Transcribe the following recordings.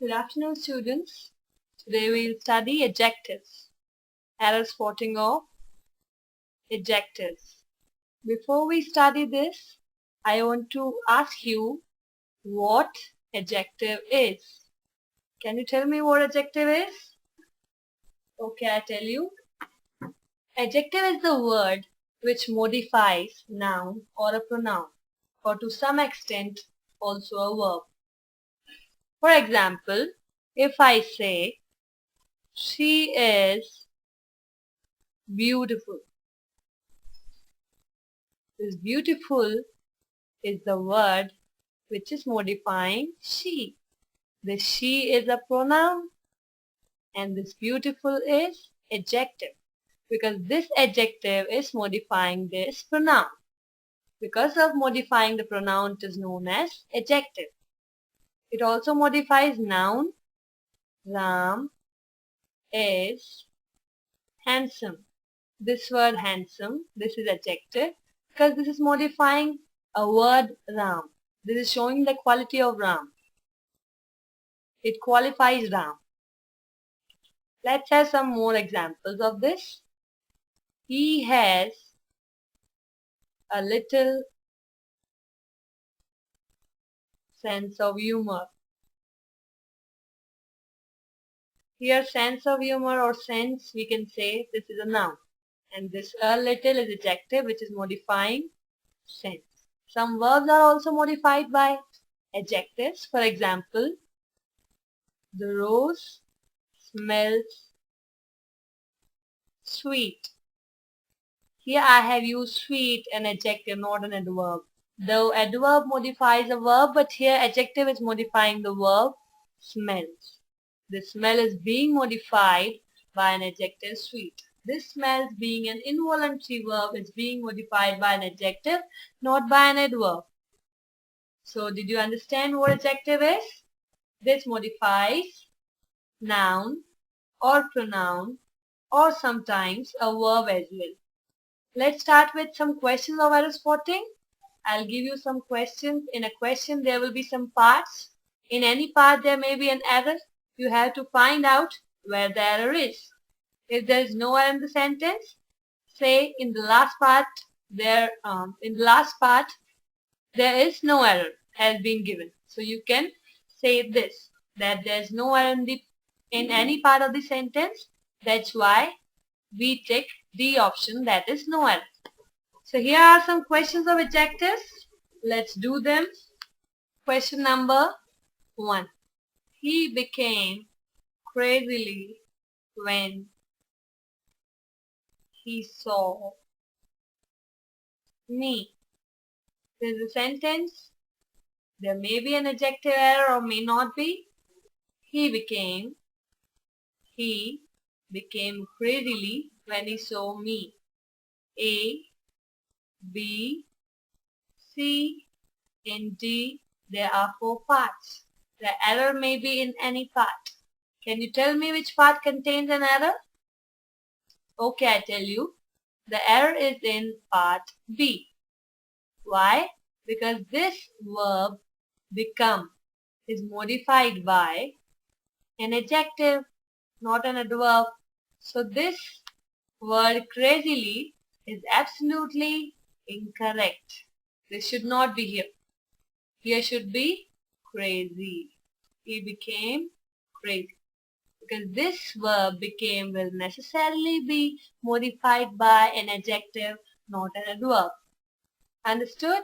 Good afternoon, students. Today we will study adjectives, error spotting of adjectives. Before we study this, I want to ask you what adjective is. Can you tell me what adjective is? Okay, I tell you. Adjective is the word which modifies noun or a pronoun, or to some extent also a verb. For example, if I say, she is beautiful. This beautiful is the word which is modifying she. This she is a pronoun and this beautiful is adjective because this adjective is modifying this pronoun. Because of modifying the pronoun, it is known as adjective. It also modifies noun. Ram is handsome. This word handsome, this is adjective because this is modifying a word Ram. This is showing the quality of Ram. It qualifies Ram. Let's have some more examples of this. He has a little sense of humor. Here sense of humor or sense, we can say this is a noun. And this a little is adjective which is modifying sense. Some verbs are also modified by adjectives. For example, the rose smells sweet. Here I have used sweet an adjective, not an adverb. The adverb modifies a verb, but here adjective is modifying the verb smells. The smell is being modified by an adjective sweet. This smells being an involuntary verb is being modified by an adjective, not by an adverb. So did you understand what adjective is? This modifies noun or pronoun or sometimes a verb as well. Let's start with some questions of error spotting. I'll give you some questions. In a question there will be some parts. In any part there may be an error. You have to find out where the error is. If there is no error in the sentence, say in the last part there is no error has been given. So you can say this, that there is no error in any part of the sentence. That's why we tick the option that is no error. So here are some questions of adjectives. Let's do them. Question number 1. He became crazily when he saw me. This is a sentence. There may be an adjective error or may not be. He became crazily when he saw me. A, B, C, and D. There are 4 parts. The error may be in any part. Can you tell me which part contains an error? Okay, I tell you. The error is in part B. Why? Because this verb become is modified by an adjective, not an adverb. So this word crazily is absolutely incorrect. This should not be here. Here should be crazy. He became crazy. Because this verb became will necessarily be modified by an adjective, not an adverb. Understood?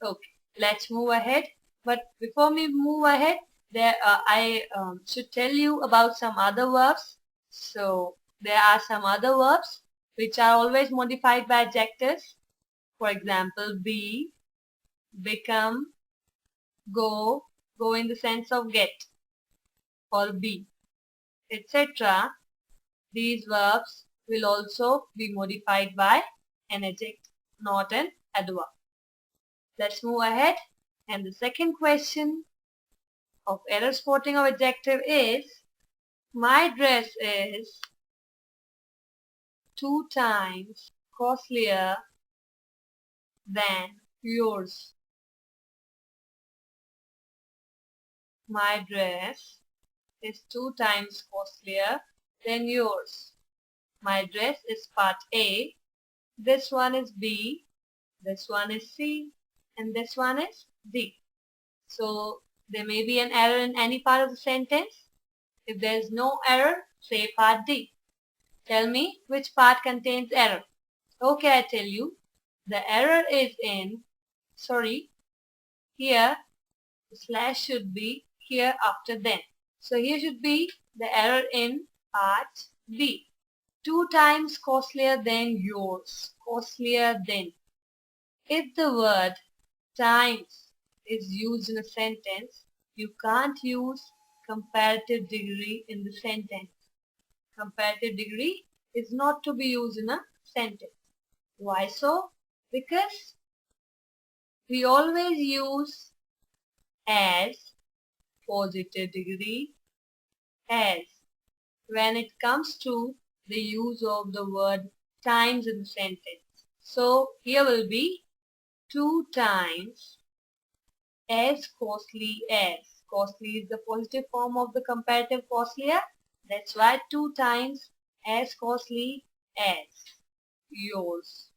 Okay, let's move ahead. But before we move ahead, I should tell you about some other verbs. So there are some other verbs which are always modified by adjectives. For example, be, become, go in the sense of get or be, etc. These verbs will also be modified by an adjective, not an adverb. Let's move ahead. And the second question of error spotting of adjective is, my dress is 2 times costlier than yours. My dress is 2 times costlier than yours. My dress is part A, this one is B, this one is C, and this one is D. So there may be an error in any part of the sentence. If there is no error, say part D. Tell me which part contains error. Okay, I tell you. The error is in, here the slash should be here after then. So here should be the error in part B. 2 times costlier than yours. Costlier than. If the word times is used in a sentence, you can't use comparative degree in the sentence. Comparative degree is not to be used in a sentence. Why so? Because we always use as positive degree as when it comes to the use of the word times in the sentence. So here will be 2 times as costly as. Costly is the positive form of the comparative costlier. That's why 2 times as costly as yours.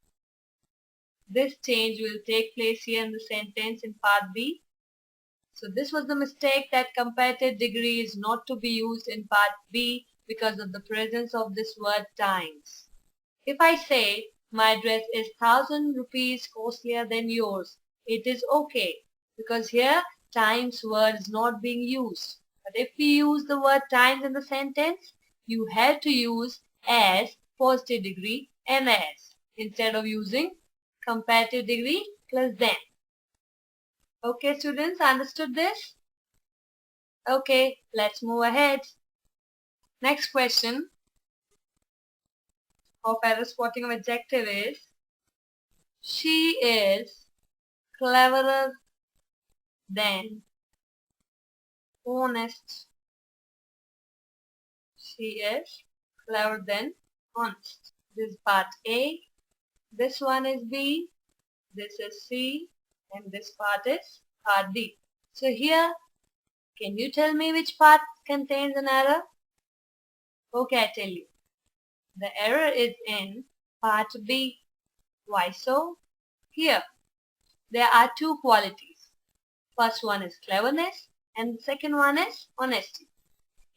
This change will take place here in the sentence in part B. So this was the mistake, that comparative degree is not to be used in part B because of the presence of this word times. If I say my dress is 1,000 rupees costlier than yours, it is okay because here times word is not being used. But if we use the word times in the sentence, you have to use as positive degree and as instead of using comparative degree plus than. Okay, students, understood this? Okay, let's move ahead. Next question of error spotting of adjective is, she is cleverer than honest. She is cleverer than honest. This is part A, this one is B, this is C, and this part is part D. So here, can you tell me which part contains an error? Okay, I tell you. The error is in part B. Why so? Here, there are 2 qualities. First one is cleverness and the second one is honesty.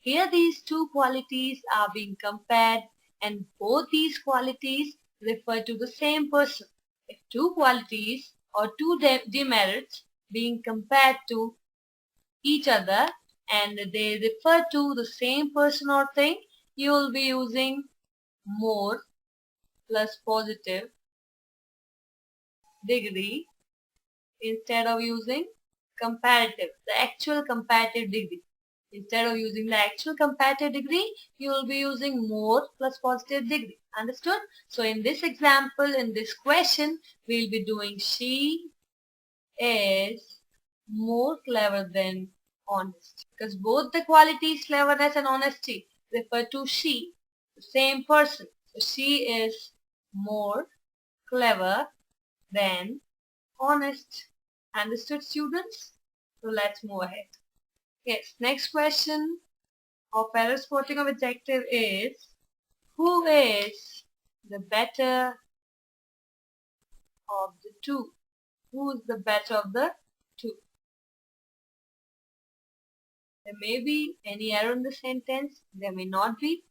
Here these 2 qualities are being compared and both these qualities refer to the same person. If 2 qualities or 2 demerits being compared to each other and they refer to the same person or thing, you will be using more plus positive degree instead of using comparative, the actual comparative degree. Instead of using the actual comparative degree, you will be using more plus positive degree. Understood? So in this example, in this question, we will be doing she is more clever than honest. Because both the qualities cleverness and honesty refer to she, the same person. So she is more clever than honest. Understood, students? So let's move ahead. Yes, next question of error spotting of adjective is, who is the better of the two? Who is the better of the two? There may be any error in the sentence, there may not be.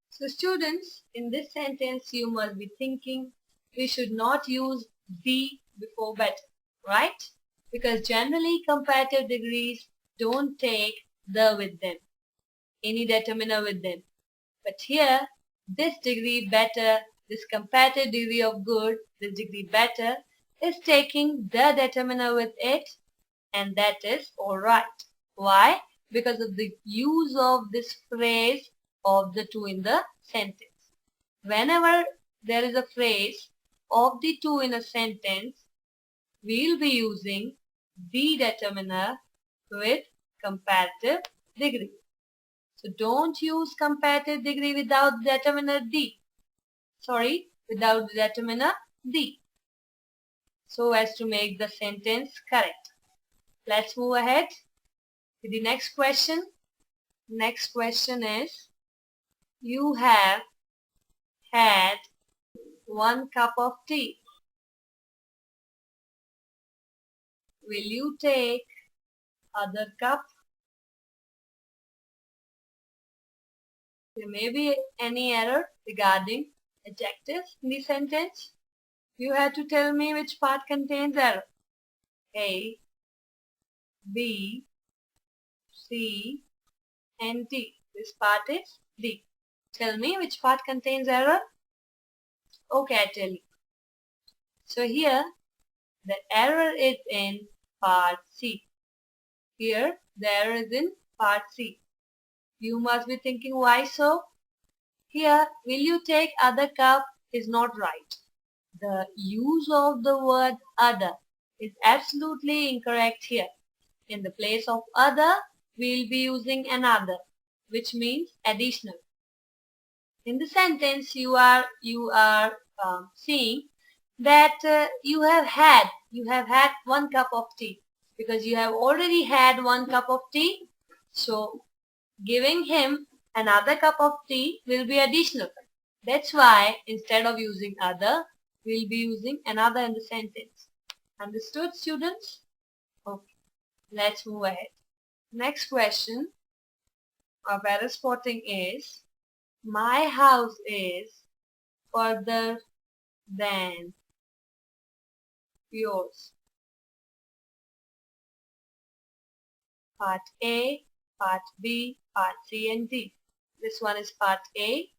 So students, in this sentence you must be thinking we should not use the before better, right? Because generally comparative degrees don't take the with them, any determiner with them. But here, this degree better, this comparative degree of good, this degree better, is taking the determiner with it, and that is alright. Why? Because of the use of this phrase of the two in the sentence. Whenever there is a phrase of the two in a sentence, we will be using the determiner with comparative degree. So don't use comparative degree without determiner the. Without the determiner the. So as to make the sentence correct. Let's move ahead. The next question. Next question is, you have had 1 cup of tea. Will you take other cup? There may be any error regarding adjective in the sentence. You have to tell me which part contains error. A, B, C, and D. This part is D. Tell me which part contains error. Okay, I tell you. So here, the error is in part C. Here, the error is in part C. You must be thinking, why so? Here, will you take other cup is not right. The use of the word other is absolutely incorrect here. In the place of other, we'll be using another, which means additional. In the sentence, you are seeing that you have had 1 cup of tea, because you have already had 1 cup of tea. So giving him another cup of tea will be additional. That's why instead of using other, we'll be using another in the sentence. Understood, students? Okay, let's move ahead. Next question of error spotting is, my house is further than yours. Part A, Part B, Part C and D. This one is Part A,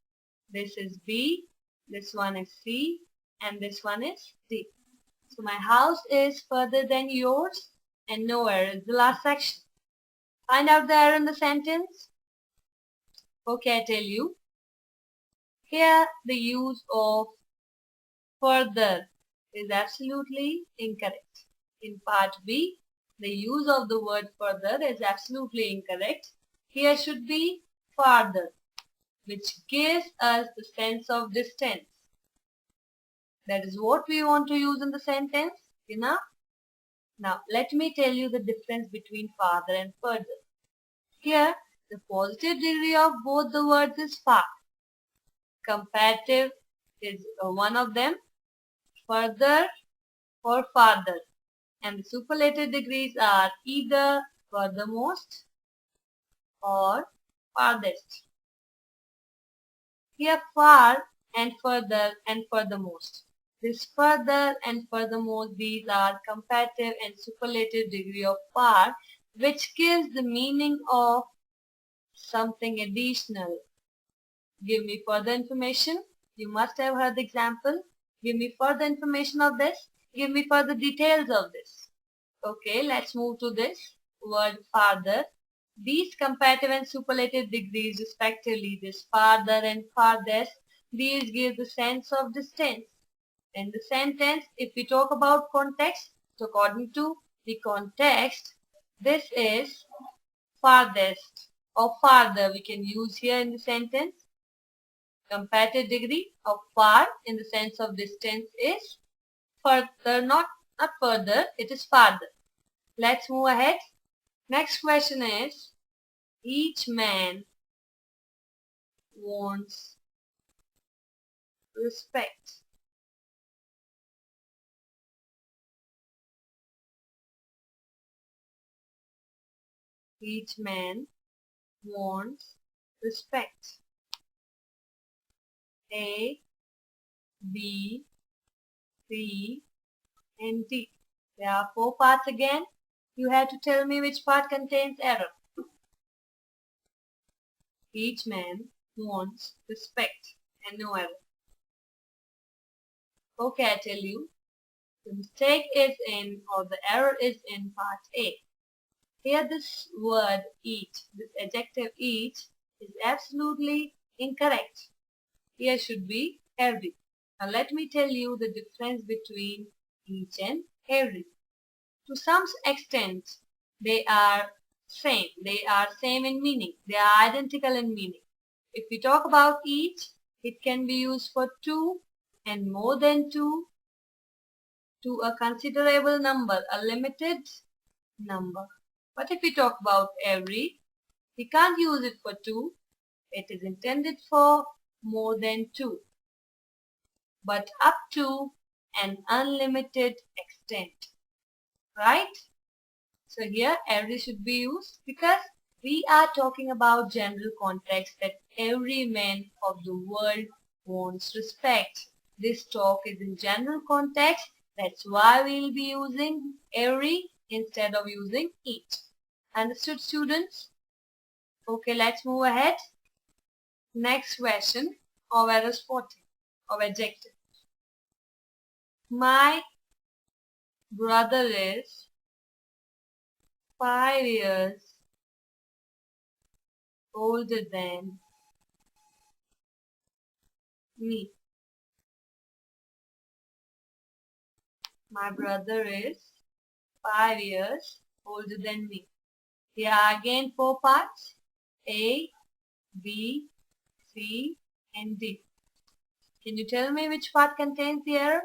this is B, this one is C, and this one is D. So my house is further than yours, and no error is the last section. Find out the error in the sentence. Okay, I tell you. Here the use of further is absolutely incorrect. In part B, the use of the word further is absolutely incorrect. Here should be farther, which gives us the sense of distance. That is what we want to use in the sentence. Enough? Now, let me tell you the difference between farther and further. Here, the positive degree of both the words is far. Comparative is one of them, further or farther. And the superlative degrees are either furthermost or farthest. Here, far and furthermost. This further and furthermost, these are comparative and superlative degree of far, which gives the meaning of something additional. Give me further information. You must have heard the example. Give me further information of this. Give me further details of this. Okay, let's move to this word farther. These comparative and superlative degrees respectively, this farther and farthest, these give the sense of distance. In the sentence, if we talk about context, so according to the context, this is farthest or farther we can use here in the sentence. Comparative degree of far in the sense of distance is further, not further, it is farther. Let's move ahead. Next question is, each man wants respect. Each man wants respect. A, B, C, and D. There are 4 parts again. You have to tell me which part contains error. Each man wants respect and no error. Okay, I tell you. The mistake is in, or the error is in part A. Here this word each, this adjective each, is absolutely incorrect. Here should be every. Now let me tell you the difference between each and every. To some extent, they are same. They are same in meaning. They are identical in meaning. If we talk about each, it can be used for 2 and more than 2, to a considerable number, a limited number. But if we talk about every, we can't use it for two. It is intended for more than two, but up to an unlimited extent, right? So here every should be used because we are talking about general context that every man of the world wants respect. This talk is in general context. That's why we'll be using every instead of using each. Understood, students? Okay, let's move ahead. Next question of error spotting of adjective. My brother is 5 years older than me. My brother is 5 years older than me. Here are again four parts: A, B, C, and D. Can you tell me which part contains the error?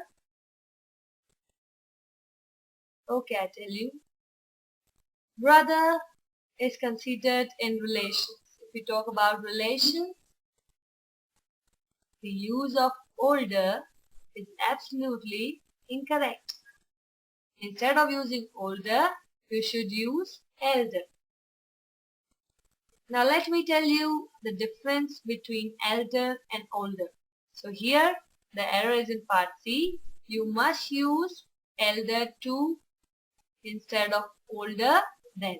Okay, I tell you. Brother is considered in relations. If we talk about relation, the use of older is absolutely incorrect. Instead of using older, you should use elder. Now let me tell you the difference between elder and older. So here the error is in part C. You must use elder to instead of older than.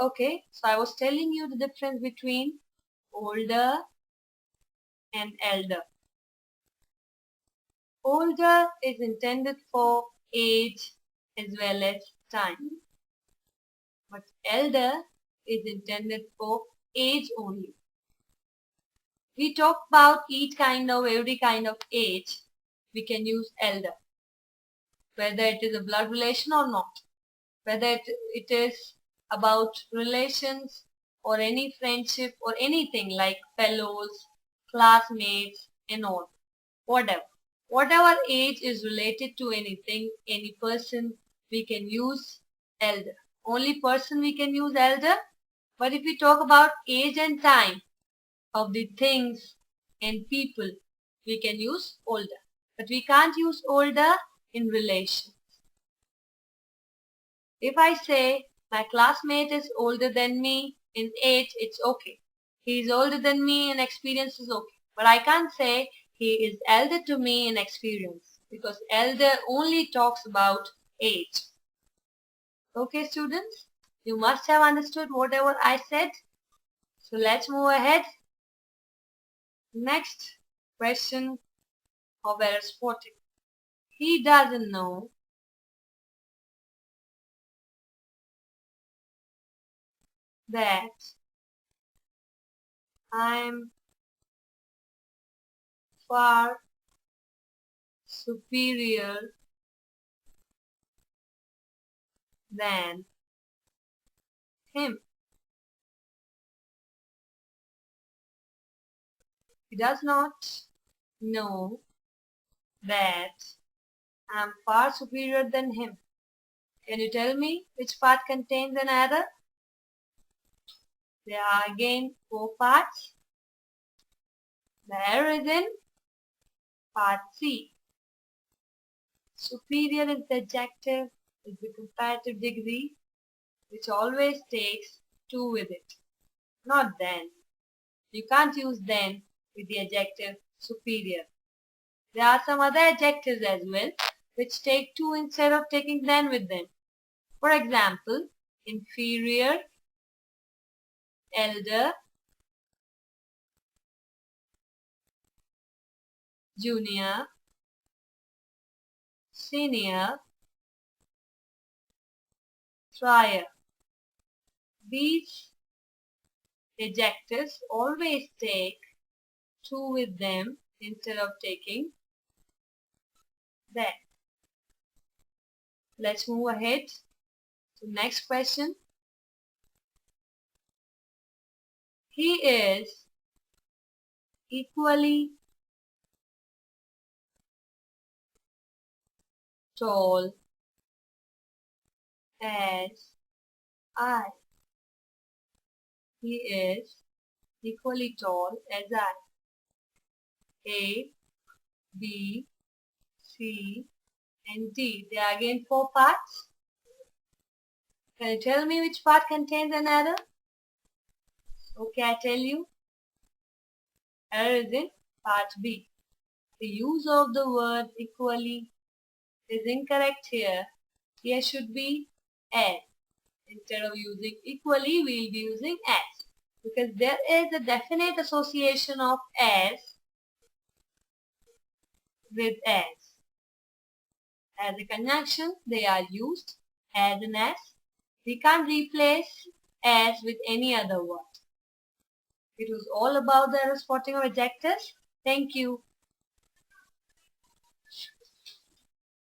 Okay, so I was telling you the difference between older and elder. Older is intended for age as well as time, but elder is intended for age only. We talk about each kind of, every kind of age, we can use elder, whether it is a blood relation or not, whether it is about relations or any friendship or anything like fellows, classmates and all, whatever. Whatever age is related to anything, any person, we can use elder. Only person we can use elder. But if we talk about age and time of the things and people, we can use older. But we can't use older in relation. If I say my classmate is older than me in age, it's okay. He is older than me in experience is okay. But I can't say he is elder to me in experience because elder only talks about age. Okay, students? You must have understood whatever I said. So let's move ahead. Next question of error spotting. He doesn't know that I'm far superior than him. He does not know that I'm far superior than him. Can you tell me which part contains an error? There are again four parts. The error is in part C. Superior is the adjective, is the comparative degree, which always takes to with it, not than. You can't use than with the adjective superior. There are some other adjectives as well which take to instead of taking than with them. For example, inferior, elder, junior, senior, prior. These adjectives always take to with them instead of taking than. Let's move ahead to next question. He is equally tall as I. He is equally tall as I. A, B, C, and D. There are again 4 parts. Can you tell me which part contains an error? Okay, I tell you. Error is in part B. The use of the word equally is incorrect here. Here should be as. Instead of using equally, we'll be using as. Because there is a definite association of as with as. As a conjunction, they are used as and as. We can't replace as with any other word. It was all about the error spotting of adjectives. Thank you.